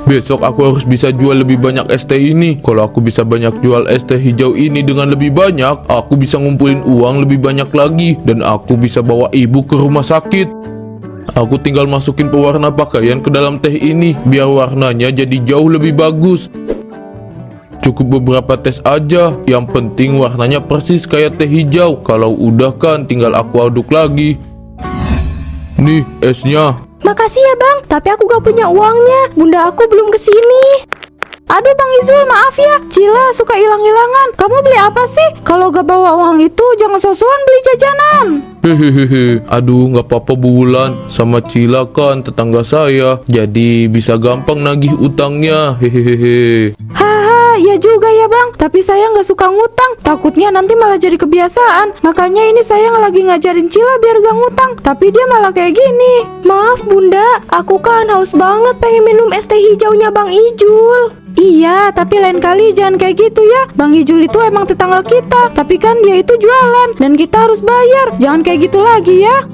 Besok aku harus bisa jual lebih banyak es teh ini. Kalau aku bisa banyak jual es teh hijau ini dengan lebih banyak, aku bisa ngumpulin uang lebih banyak lagi. Dan aku bisa bawa ibu ke rumah sakit. Aku tinggal masukin pewarna pakaian ke dalam teh ini, biar warnanya jadi jauh lebih bagus. Cukup beberapa tes aja, yang penting warnanya persis kayak teh hijau. Kalau udah kan tinggal aku aduk lagi. Nih esnya. Makasih ya bang, tapi aku gak punya uangnya. Bunda aku belum kesini. Aduh Bang Izul, maaf ya, Cila suka hilang-hilangan. Kamu beli apa sih? Kalau gak bawa uang itu jangan sosokan beli jajanan. Hehehe, aduh nggak apa-apa Bu Wulan, sama Cila kan tetangga saya, jadi bisa gampang nagih utangnya. Hehehe. Haha, ya juga ya bang, tapi saya nggak suka ngutang. Takutnya nanti malah jadi kebiasaan. Makanya ini saya lagi ngajarin Cila biar gak ngutang, tapi dia malah kayak gini. Maaf bunda, aku kan haus banget pengen minum es teh hijaunya Bang Ijul. Iya, tapi lain kali jangan kayak gitu ya. Bang Ijul itu emang tetangga kita, tapi kan dia itu jualan dan kita harus bayar. Jangan kayak gitu lagi ya.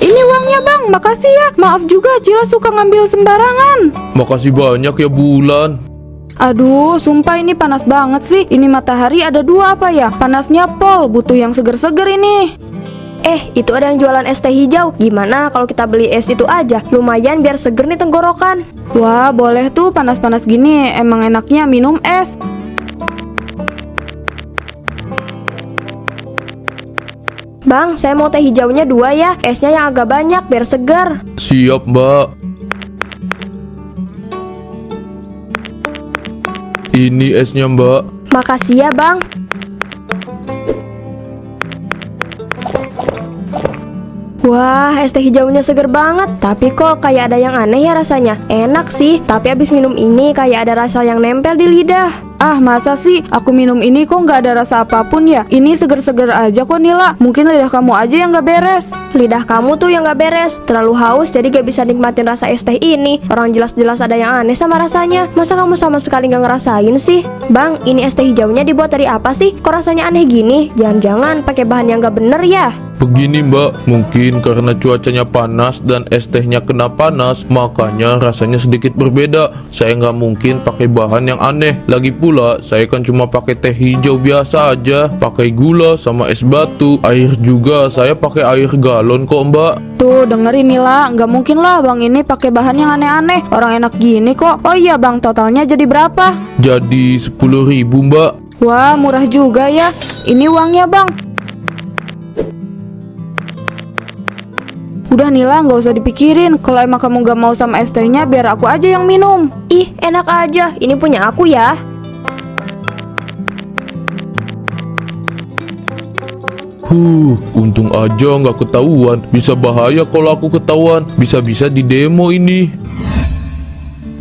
Ini uangnya bang, makasih ya. Maaf juga Cila suka ngambil sembarangan. Makasih banyak ya Bu Wulan. Aduh, sumpah ini panas banget sih. Ini matahari ada dua apa ya? Panasnya pol, butuh yang seger-seger ini. Itu ada yang jualan es teh hijau. Gimana kalau kita beli es itu aja? Lumayan biar seger nih tenggorokan. Wah, boleh tuh, panas-panas gini. Emang enaknya minum es. Bang, saya mau teh hijaunya 2 ya. Esnya yang agak banyak biar segar. Siap Mbak. Ini esnya Mbak. Makasih ya bang. Wah, es teh hijaunya seger banget. Tapi kok kayak ada yang aneh ya rasanya. Enak sih, tapi abis minum ini kayak ada rasa yang nempel di lidah. Ah, masa sih? Aku minum ini kok nggak ada rasa apapun ya? Ini seger-seger aja kok Nila. Mungkin lidah kamu aja yang nggak beres. Lidah kamu tuh yang nggak beres. Terlalu haus jadi gak bisa nikmatin rasa es teh ini. Orang jelas-jelas ada yang aneh sama rasanya. Masa kamu sama sekali nggak ngerasain sih? Bang, ini es teh hijaunya dibuat dari apa sih? Kok rasanya aneh gini? Jangan-jangan pakai bahan yang nggak bener ya? Begini Mbak, mungkin karena cuacanya panas dan es tehnya kena panas, makanya rasanya sedikit berbeda. Saya nggak mungkin pakai bahan yang aneh. Lagi pula, saya kan cuma pakai teh hijau biasa aja, pakai gula sama es batu. Air juga saya pakai air galon kok Mbak. Tuh dengerin Nila, nggak mungkin lah bang ini pakai bahan yang aneh-aneh. Orang enak gini kok. Oh iya bang, totalnya jadi berapa? Jadi 10.000 Mbak. Wah, murah juga ya. Ini uangnya bang. Udah Nila, nggak usah dipikirin. Kalau emang kamu gak mau sama es tehnya, biar aku aja yang minum. Ih, enak aja. Ini punya aku ya. Untung aja nggak ketahuan. Bisa bahaya kalau aku ketahuan. Bisa-bisa di demo ini.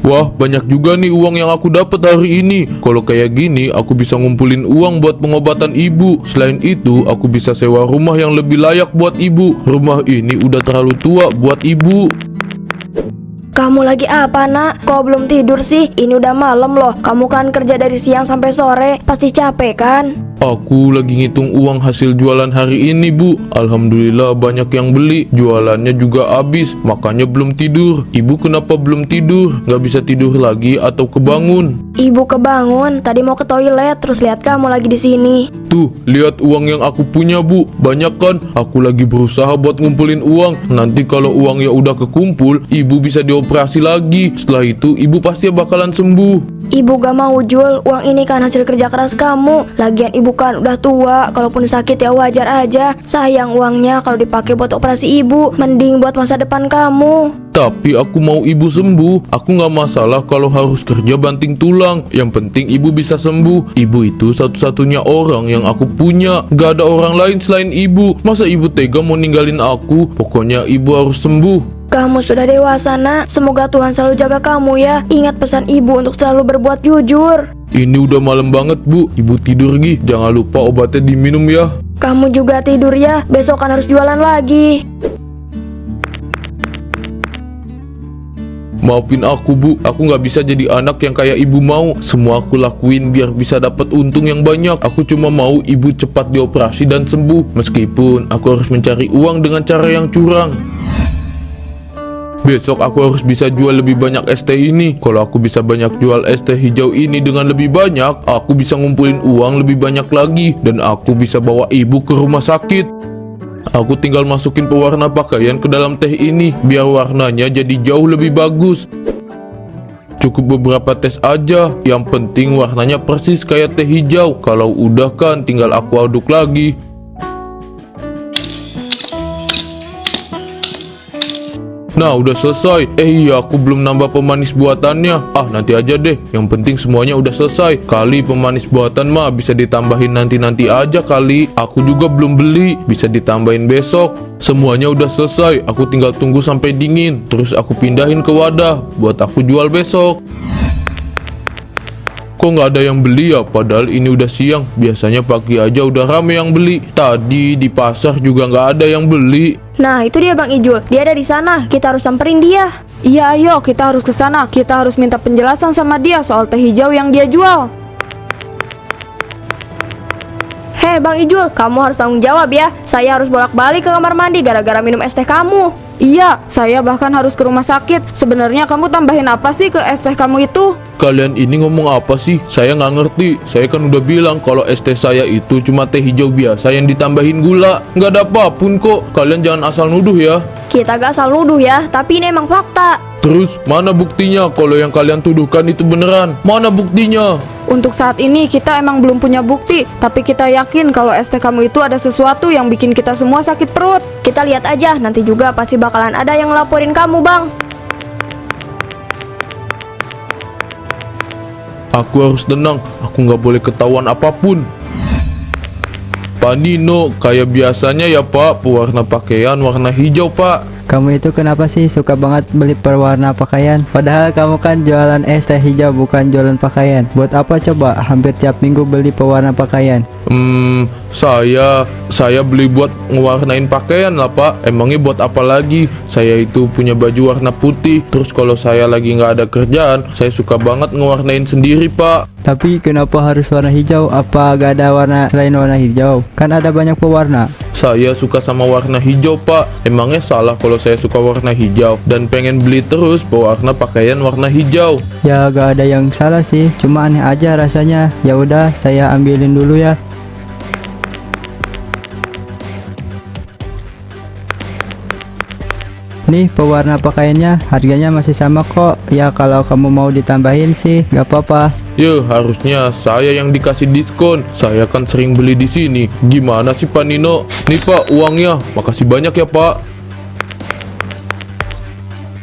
Wah, banyak juga nih uang yang aku dapat hari ini. Kalau kayak gini, aku bisa ngumpulin uang buat pengobatan ibu. Selain itu, aku bisa sewa rumah yang lebih layak buat ibu. Rumah ini udah terlalu tua buat ibu. Kamu lagi apa nak? Kok belum tidur sih? Ini udah malam loh. Kamu kan kerja dari siang sampai sore. Pasti capek kan? Aku lagi ngitung uang hasil jualan hari ini Bu. Alhamdulillah banyak yang beli. Jualannya juga habis, makanya belum tidur. Ibu kenapa belum tidur? Gak bisa tidur lagi atau kebangun? Ibu kebangun, tadi mau ke toilet, terus lihat kamu lagi di sini. Tuh, lihat uang yang aku punya Bu. Banyak kan? Aku lagi berusaha buat ngumpulin uang. Nanti kalau uangnya udah kekumpul, ibu bisa dioperasi lagi. Setelah itu ibu pasti bakalan sembuh. Ibu gak mau Jul, uang ini kan hasil kerja keras kamu. Lagian ibu kan udah tua, kalaupun sakit ya wajar aja. Sayang uangnya kalau dipakai buat operasi ibu, mending buat masa depan kamu. Tapi aku mau ibu sembuh. Aku gak masalah kalau harus kerja banting tulang. Yang penting ibu bisa sembuh. Ibu itu satu-satunya orang yang aku punya. Gak ada orang lain selain ibu. Masa ibu tega mau ninggalin aku? Pokoknya ibu harus sembuh. Kamu sudah dewasa nak, semoga Tuhan selalu jaga kamu ya. Ingat pesan ibu untuk selalu berbuat jujur. Ini udah malam banget Bu. Ibu tidur Gi. Jangan lupa obatnya diminum ya. Kamu juga tidur ya, besok kan harus jualan lagi. Maafin aku Bu, aku gak bisa jadi anak yang kayak ibu mau. Semua aku lakuin biar bisa dapat untung yang banyak. Aku cuma mau ibu cepat dioperasi dan sembuh. Meskipun aku harus mencari uang dengan cara yang curang. Besok aku harus bisa jual lebih banyak es teh ini. Kalau aku bisa banyak jual es teh hijau ini dengan lebih banyak, aku bisa ngumpulin uang lebih banyak lagi. Dan aku bisa bawa ibu ke rumah sakit. Aku tinggal masukin pewarna pakaian ke dalam teh ini, biar warnanya jadi jauh lebih bagus. Cukup beberapa tes aja, yang penting warnanya persis kayak teh hijau. Kalau udah kan tinggal aku aduk lagi. Nah, udah selesai. Iya, aku belum nambah pemanis buatannya. Nanti aja deh. Yang penting semuanya udah selesai. Kali pemanis buatan mah bisa ditambahin nanti-nanti aja kali. Aku juga belum beli. Bisa ditambahin besok. Semuanya udah selesai. Aku tinggal tunggu sampai dingin. Terus aku pindahin ke wadah buat aku jual besok. Kok nggak ada yang beli ya? Padahal ini udah siang. Biasanya pagi aja udah rame yang beli. Tadi di pasar juga nggak ada yang beli. Nah, itu dia Bang Ijul. Dia ada di sana. Kita harus samperin dia. Iya, ayo kita harus ke sana. Kita harus minta penjelasan sama dia soal teh hijau yang dia jual. Hei Bang Ijul, kamu harus tanggung jawab ya. Saya harus bolak-balik ke kamar mandi gara-gara minum es teh kamu. Iya, saya bahkan harus ke rumah sakit. Sebenarnya kamu tambahin apa sih ke es teh kamu itu? Kalian ini ngomong apa sih? Saya nggak ngerti. Saya kan udah bilang kalau es teh saya itu cuma teh hijau biasa yang ditambahin gula. Nggak ada apapun kok. Kalian jangan asal nuduh ya. Kita gak asal nuduh ya, tapi ini emang fakta. Terus mana buktinya kalau yang kalian tuduhkan itu beneran? Mana buktinya? Untuk saat ini kita emang belum punya bukti, tapi kita yakin kalau es teh kamu itu ada sesuatu yang bikin kita semua sakit perut. Kita lihat aja, nanti juga pasti bakalan ada yang ngelaporin kamu, Bang. Aku harus tenang, aku nggak boleh ketahuan apapun. Pak Nino, kayak biasanya ya Pak, pewarna pakaian warna hijau Pak. Kamu itu kenapa sih suka banget beli pewarna pakaian? Padahal kamu kan jualan es teh hijau, bukan jualan pakaian. Buat apa coba hampir tiap minggu beli pewarna pakaian? Saya beli buat ngewarnain pakaian lah Pak. Emangnya buat apa lagi? Saya itu punya baju warna putih. Terus kalau saya lagi nggak ada kerjaan, saya suka banget ngewarnain sendiri Pak. Tapi kenapa harus warna hijau? Apa gak ada warna selain warna hijau? Kan ada banyak pewarna. Saya suka sama warna hijau Pak. Emangnya salah kalau saya suka warna hijau dan pengen beli terus pewarna pakaian warna hijau? Ya gak ada yang salah sih, cuma aneh aja rasanya. Ya udah, saya ambilin dulu ya. Nih pewarna pakaiannya, harganya masih sama kok. Ya kalau kamu mau ditambahin sih gak apa-apa. Ya harusnya saya yang dikasih diskon. Saya kan sering beli di sini. Gimana sih Pak Nino? Nih Pak uangnya. Makasih banyak ya Pak.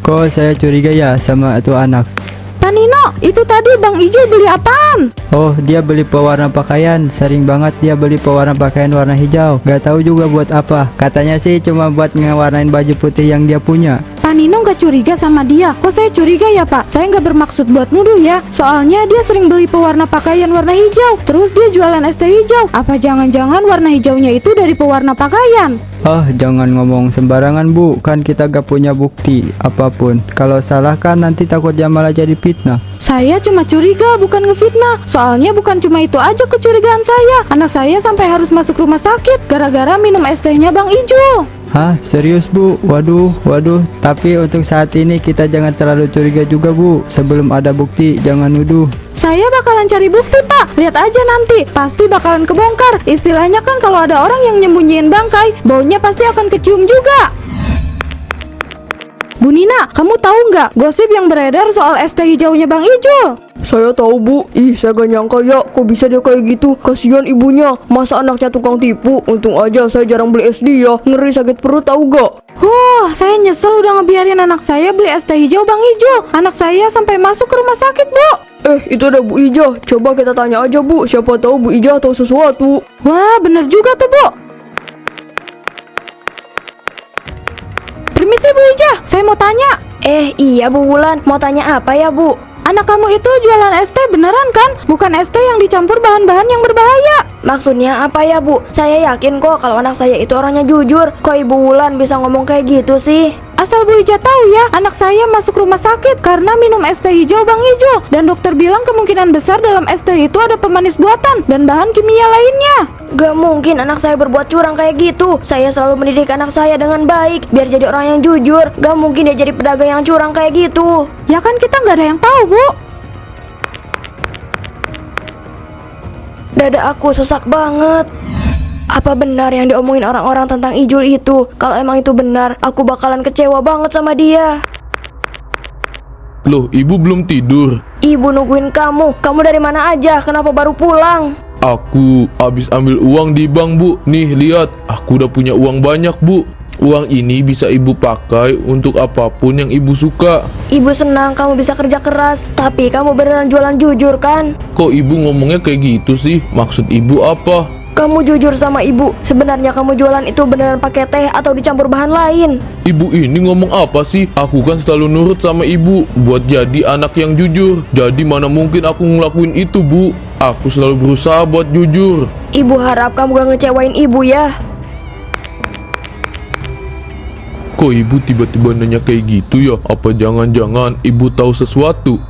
Kok saya curiga ya sama itu anak? Pak Nino, itu tadi Bang Ijul beli apaan? Oh, dia beli pewarna pakaian. Sering banget dia beli pewarna pakaian warna hijau. Gak tahu juga buat apa. Katanya sih cuma buat ngewarnain baju putih yang dia punya. Pak Nino gak curiga sama dia. Kok saya curiga ya Pak? Saya gak bermaksud buat nuduh ya. Soalnya dia sering beli pewarna pakaian warna hijau. Terus dia jualan es teh hijau. Apa jangan-jangan warna hijaunya itu dari pewarna pakaian? Oh, jangan ngomong sembarangan Bu. Kan kita gak punya bukti apapun. Kalau salah kan nanti takutnya malah jadi fitnah. Saya cuma curiga, bukan ngefitnah. Soalnya bukan cuma itu aja kecurigaan saya. Anak saya sampai harus masuk rumah sakit gara-gara minum es tehnya Bang Ijul. Hah? Serius Bu? Waduh. Tapi untuk saat ini kita jangan terlalu curiga juga Bu. Sebelum ada bukti, jangan nuduh. Saya bakalan cari bukti Pak. Lihat aja nanti, pasti bakalan kebongkar. Istilahnya kan kalau ada orang yang nyembunyiin bangkai, baunya pasti akan kecium juga. Bu Nina, kamu tahu nggak gosip yang beredar soal es teh hijaunya Bang Ijul? Saya tahu Bu. Ih, saya gak nyangka ya, kok bisa dia kayak gitu. Kasihan ibunya, masa anaknya tukang tipu. Untung aja saya jarang beli es dia. Ngeri sakit perut tahu gak? Saya nyesel udah ngebiarin anak saya beli es teh hijau Bang Ijul. Anak saya sampai masuk ke rumah sakit Bu. Itu ada Bu Ija. Coba kita tanya aja Bu, siapa tahu Bu Ija tahu sesuatu. Wah, bener juga tuh Bu. Permisi Bu Ija, saya mau tanya. Iya Bu Wulan, mau tanya apa ya Bu? Anak kamu itu jualan es teh beneran kan? Bukan es teh yang dicampur bahan-bahan yang berbahaya. Maksudnya apa ya Bu? Saya yakin kok kalau anak saya itu orangnya jujur. Kok Ibu Wulan bisa ngomong kayak gitu sih? Asal Bu Ija tahu ya, anak saya masuk rumah sakit karena minum es teh hijau Bang Ijul. Dan dokter bilang kemungkinan besar dalam es teh itu ada pemanis buatan dan bahan kimia lainnya. Gak mungkin anak saya berbuat curang kayak gitu. Saya selalu mendidik anak saya dengan baik biar jadi orang yang jujur. Gak mungkin dia jadi pedagang yang curang kayak gitu. Ya kan kita nggak ada yang tahu, Bu. Dada aku sesak banget. Apa benar yang diomongin orang-orang tentang Ijul itu? Kalau emang itu benar, aku bakalan kecewa banget sama dia. Loh, ibu belum tidur? Ibu nungguin kamu. Kamu dari mana aja? Kenapa baru pulang? Aku habis ambil uang di bank, Bu. Nih, lihat. Aku udah punya uang banyak, Bu. Uang ini bisa ibu pakai untuk apapun yang ibu suka. Ibu senang kamu bisa kerja keras. Tapi kamu beneran jualan jujur kan? Kok ibu ngomongnya kayak gitu sih? Maksud ibu apa? Kamu jujur sama ibu. Sebenarnya kamu jualan itu beneran pakai teh atau dicampur bahan lain? Ibu ini ngomong apa sih? Aku kan selalu nurut sama ibu buat jadi anak yang jujur. Jadi mana mungkin aku ngelakuin itu, Bu? Aku selalu berusaha buat jujur. Ibu harap kamu gak ngecewain ibu ya. Kok ibu tiba-tiba nanya kayak gitu ya? Apa jangan-jangan ibu tahu sesuatu?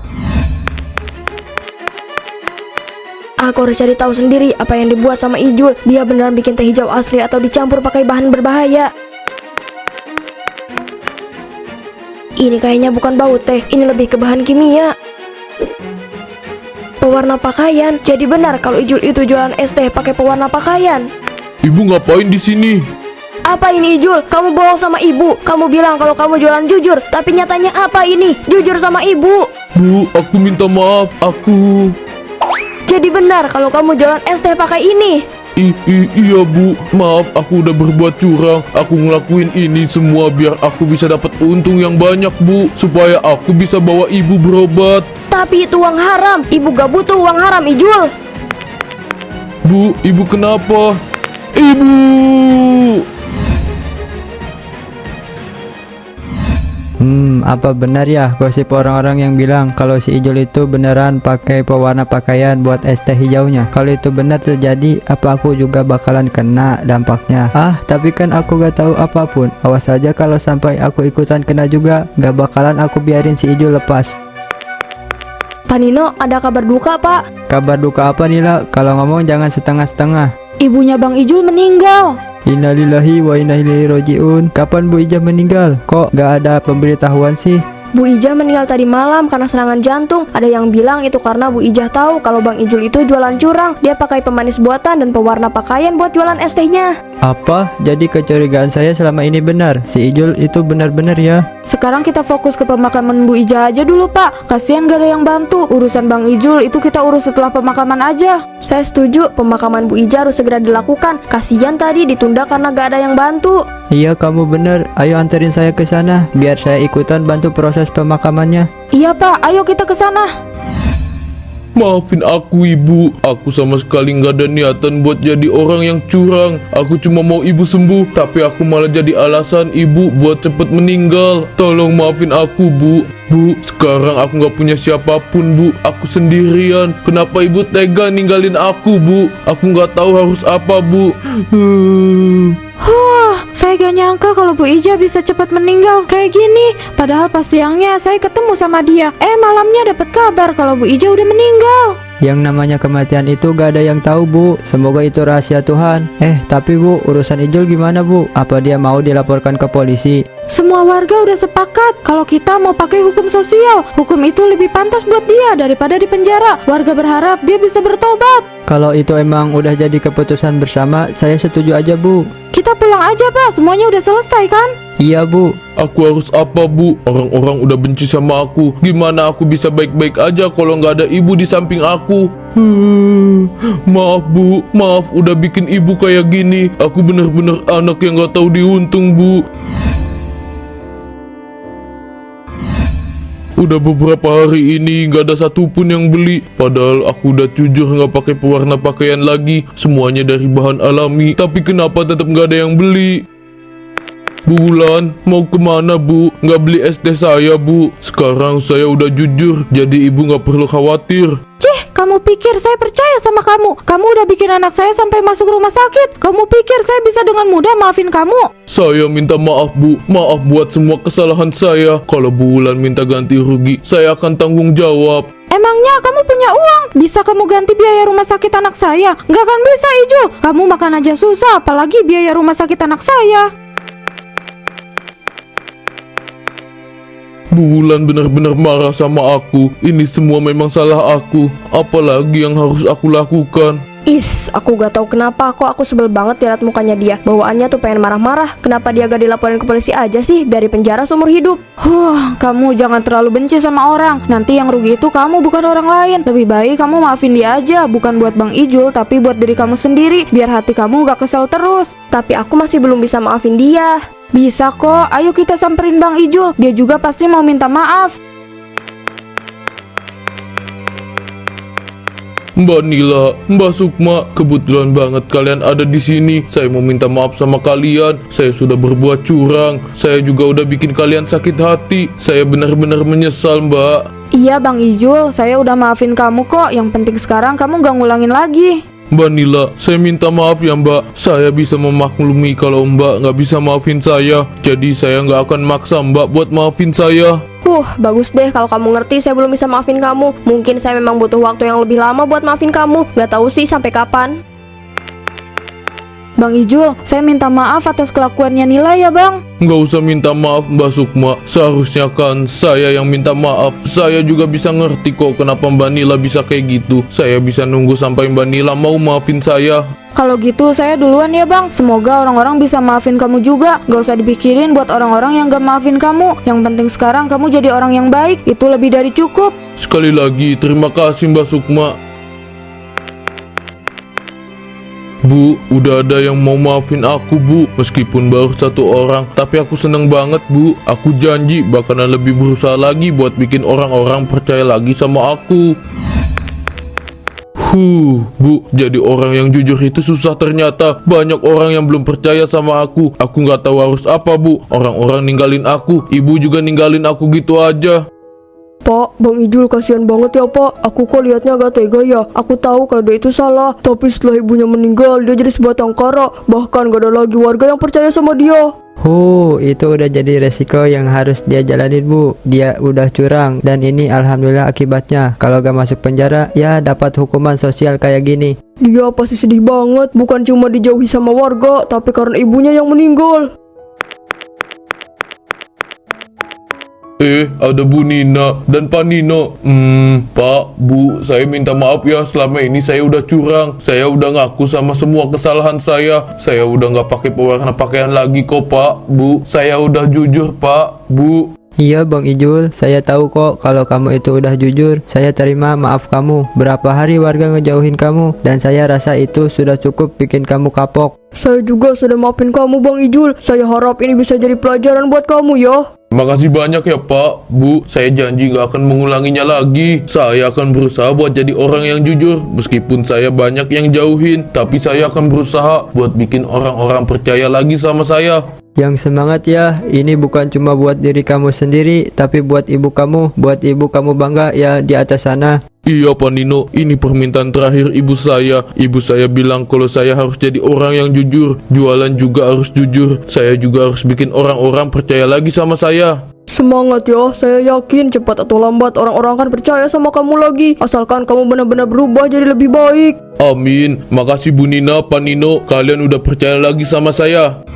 Aku harus cari tahu sendiri apa yang dibuat sama Ijul. Dia beneran bikin teh hijau asli atau dicampur pakai bahan berbahaya. Ini kayaknya bukan bau teh, ini lebih ke bahan kimia. Pewarna pakaian. Jadi benar kalau Ijul itu jualan es teh pakai pewarna pakaian. Ibu ngapain di sini? Apa ini Ijul? Kamu bohong sama ibu. Kamu bilang kalau kamu jualan jujur, tapi nyatanya apa ini? Jujur sama ibu. Bu, aku minta maaf. Jadi benar kalau kamu jualan es teh pakai ini. Iya, Bu. Maaf, aku udah berbuat curang. Aku ngelakuin ini semua biar aku bisa dapat untung yang banyak, Bu. Supaya aku bisa bawa ibu berobat. Tapi itu uang haram. Ibu gak butuh uang haram, Ijul. Bu, ibu kenapa? Ibu! Apa benar ya gosip orang-orang yang bilang kalau si Ijul itu beneran pakai pewarna pakaian buat es teh hijaunya? Kalau itu benar terjadi, apa aku juga bakalan kena dampaknya? Tapi kan aku gak tahu apapun. Awas aja kalau sampai aku ikutan kena juga, gak bakalan aku biarin si Ijul lepas. Pak Nino, ada kabar duka, Pak. Kabar duka apa nih lah? Kalau ngomong jangan setengah-setengah. Ibunya Bang Ijul meninggal. Innalillahi wa inna ilaihi rojiun. Kapan Bu Ija meninggal? Kok gak ada pemberitahuan sih? Bu Ija meninggal tadi malam karena serangan jantung. Ada yang bilang itu karena Bu Ija tahu kalau Bang Ijul itu jualan curang. Dia pakai pemanis buatan dan pewarna pakaian buat jualan es tehnya. Apa? Jadi kecurigaan saya selama ini benar? Si Ijul itu benar-benar ya? Sekarang kita fokus ke pemakaman Bu Ija aja dulu, Pak. Kasihan gak ada yang bantu. Urusan Bang Ijul itu kita urus setelah pemakaman aja. Saya setuju, pemakaman Bu Ija harus segera dilakukan. Kasihan tadi ditunda karena gak ada yang bantu. Iya, kamu benar. Ayo anterin saya ke sana biar saya ikutan bantu proses pemakamannya. Iya, Pak. Ayo kita ke sana. Maafin aku, Ibu. Aku sama sekali nggak ada niatan buat jadi orang yang curang. Aku cuma mau ibu sembuh, tapi aku malah jadi alasan ibu buat cepet meninggal. Tolong maafin aku, Bu. Bu, sekarang aku nggak punya siapapun, Bu. Aku sendirian. Kenapa ibu tega ninggalin aku, Bu? Aku nggak tahu harus apa, Bu. Saya gak nyangka kalau Bu Ija bisa cepat meninggal kayak gini. Padahal pas siangnya saya ketemu sama dia. Malamnya dapat kabar kalau Bu Ija udah meninggal. Yang namanya kematian itu gak ada yang tahu, Bu. Semoga itu rahasia Tuhan. Tapi Bu, urusan Ijul gimana, Bu? Apa dia mau dilaporkan ke polisi? Semua warga udah sepakat kalau kita mau pakai hukum sosial. Hukum itu lebih pantas buat dia daripada di penjara. Warga berharap dia bisa bertobat. Kalau itu emang udah jadi keputusan bersama, saya setuju aja, Bu. Kita pulang aja, Pak. Semuanya udah selesai kan? Iya, Bu. Aku harus apa, Bu? Orang-orang udah benci sama aku. Gimana aku bisa baik-baik aja kalau nggak ada ibu di samping aku? Maaf, Bu. Maaf udah bikin ibu kayak gini. Aku bener-bener anak yang nggak tahu diuntung, Bu. Udah beberapa hari ini nggak ada satupun yang beli. Padahal aku udah jujur nggak pakai pewarna pakaian lagi. Semuanya dari bahan alami. Tapi kenapa tetap nggak ada yang beli? Bu Wulan, mau kemana, Bu? Nggak beli es teh saya, Bu. Sekarang saya udah jujur, jadi ibu nggak perlu khawatir. Cih, Kamu pikir saya percaya sama kamu? Kamu udah bikin anak saya sampai masuk rumah sakit. Kamu pikir saya bisa dengan mudah maafin kamu? Saya minta maaf, Bu. Maaf buat semua kesalahan saya. Kalau Bu Wulan minta ganti rugi, saya akan tanggung jawab. Emangnya kamu punya uang? Bisa kamu ganti biaya rumah sakit anak saya? Nggak akan bisa, Ijul. Kamu makan aja susah, apalagi biaya rumah sakit anak saya. Bu Wulan benar-benar marah sama aku. Ini semua memang salah aku. Apalagi yang harus aku lakukan? Aku gak tahu kenapa kok aku sebel banget lihat mukanya dia. Bawaannya tuh pengen marah-marah. Kenapa dia gak dilaporin ke polisi aja sih, biar di penjara seumur hidup? Kamu jangan terlalu benci sama orang. Nanti yang rugi itu kamu, bukan orang lain. Lebih baik kamu maafin dia aja, bukan buat Bang Ijul, tapi buat diri kamu sendiri, biar hati kamu gak kesel terus. Tapi aku masih belum bisa maafin dia. Bisa kok, ayo kita samperin Bang Ijul. Dia juga pasti mau minta maaf. Mbak Nila, Mbak Sukma, kebetulan banget kalian ada di sini. Saya mau minta maaf sama kalian. Saya sudah berbuat curang. Saya juga udah bikin kalian sakit hati. Saya benar-benar menyesal, Mbak. Iya Bang Ijul, saya udah maafin kamu kok. Yang penting sekarang kamu gak ngulangin lagi. Mbak Nila, saya minta maaf ya Mbak. Saya bisa memaklumi kalau Mbak nggak bisa maafin saya. Jadi saya nggak akan maksa Mbak buat maafin saya. Bagus deh kalau kamu ngerti saya belum bisa maafin kamu. Mungkin saya memang butuh waktu yang lebih lama buat maafin kamu. Gak tahu sih sampai kapan. Bang Ijul, saya minta maaf atas kelakuannya Nila ya Bang. Nggak usah minta maaf Mbak Sukma. Seharusnya kan saya yang minta maaf. Saya juga bisa ngerti kok kenapa Mbak Nila bisa kayak gitu. Saya bisa nunggu sampai Mbak Nila mau maafin saya. Kalau gitu saya duluan ya Bang. Semoga orang-orang bisa maafin kamu juga. Gak usah dipikirin buat orang-orang yang gak maafin kamu. Yang penting sekarang kamu jadi orang yang baik. Itu lebih dari cukup. Sekali lagi terima kasih Mbak Sukma. Bu, udah ada yang mau maafin aku Bu. Meskipun baru satu orang, tapi aku seneng banget Bu. Aku janji bakalan lebih berusaha lagi buat bikin orang-orang percaya lagi sama aku. Bu, jadi orang yang jujur itu susah ternyata. Banyak orang yang belum percaya sama aku. Aku nggak tahu harus apa Bu. Orang-orang ninggalin aku. Ibu juga ninggalin aku gitu aja. Pak, Bang Ijul kasihan banget ya Pak. Aku kok liatnya agak tega ya. Aku tahu kalau dia itu salah. Tapi setelah ibunya meninggal, dia jadi sebatang kara. Bahkan gak ada lagi warga yang percaya sama dia. Itu udah jadi resiko yang harus dia jalanin Bu. Dia udah curang dan ini alhamdulillah akibatnya. Kalau gak masuk penjara ya dapat hukuman sosial kayak gini. Dia pasti sedih banget. Bukan cuma dijauhi sama warga, tapi karena ibunya yang meninggal. Ada Bu Nina dan Pak Nino. Pak, Bu, saya minta maaf ya. Selama ini saya udah curang. Saya udah ngaku sama semua kesalahan saya. Saya udah nggak pakai pewarna pakaian lagi kok Pak, Bu. Saya udah jujur Pak, Bu. Iya Bang Ijul, saya tahu kok kalau kamu itu udah jujur. Saya terima maaf kamu. Berapa hari warga ngejauhin kamu dan saya rasa itu sudah cukup bikin kamu kapok. Saya juga sudah maafin kamu Bang Ijul. Saya harap ini bisa jadi pelajaran buat kamu ya. Makasih banyak ya Pak, Bu. Saya janji gak akan mengulanginya lagi. Saya akan berusaha buat jadi orang yang jujur. Meskipun saya banyak yang jauhin, tapi saya akan berusaha buat bikin orang-orang percaya lagi sama saya. Yang semangat ya, ini bukan cuma buat diri kamu sendiri, tapi buat ibu kamu, buat ibu kamu bangga ya di atas sana. Iya Pak Nino, ini permintaan terakhir ibu saya. Ibu saya bilang kalau saya harus jadi orang yang jujur. Jualan juga harus jujur. Saya juga harus bikin orang-orang percaya lagi sama saya. Semangat ya, saya yakin cepat atau lambat orang-orang akan percaya sama kamu lagi. Asalkan kamu benar-benar berubah jadi lebih baik. Amin. Makasih Bu Nina, Pak Nino. Kalian udah percaya lagi sama saya.